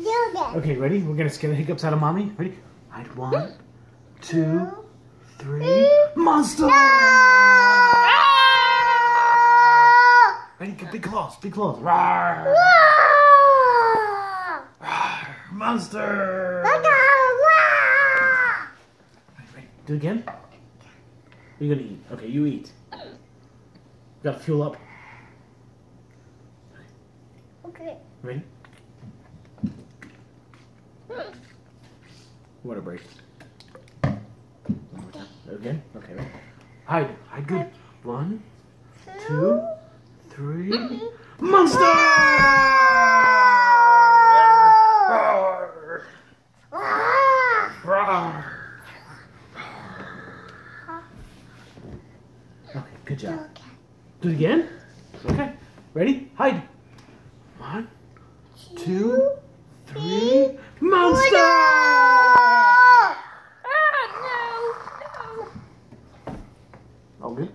Okay, ready? We're gonna scare the hiccups out of mommy. Ready? Hide. 1, 2, 3. Monster! Ready? Big claws. Big claws. Rawr! Rawr! Monster! Ready? Do it again. What are you gonna eat? Okay, you eat. Gotta fuel up. Okay. Ready? Water break. One more time. Again? Okay, ready? Hide. Hide good. 1, 2, 3. Monster! Roar! Roar! Okay, good job. Do it again? Okay. Ready? Hide. 1, 2, 3. Monster! No. All good?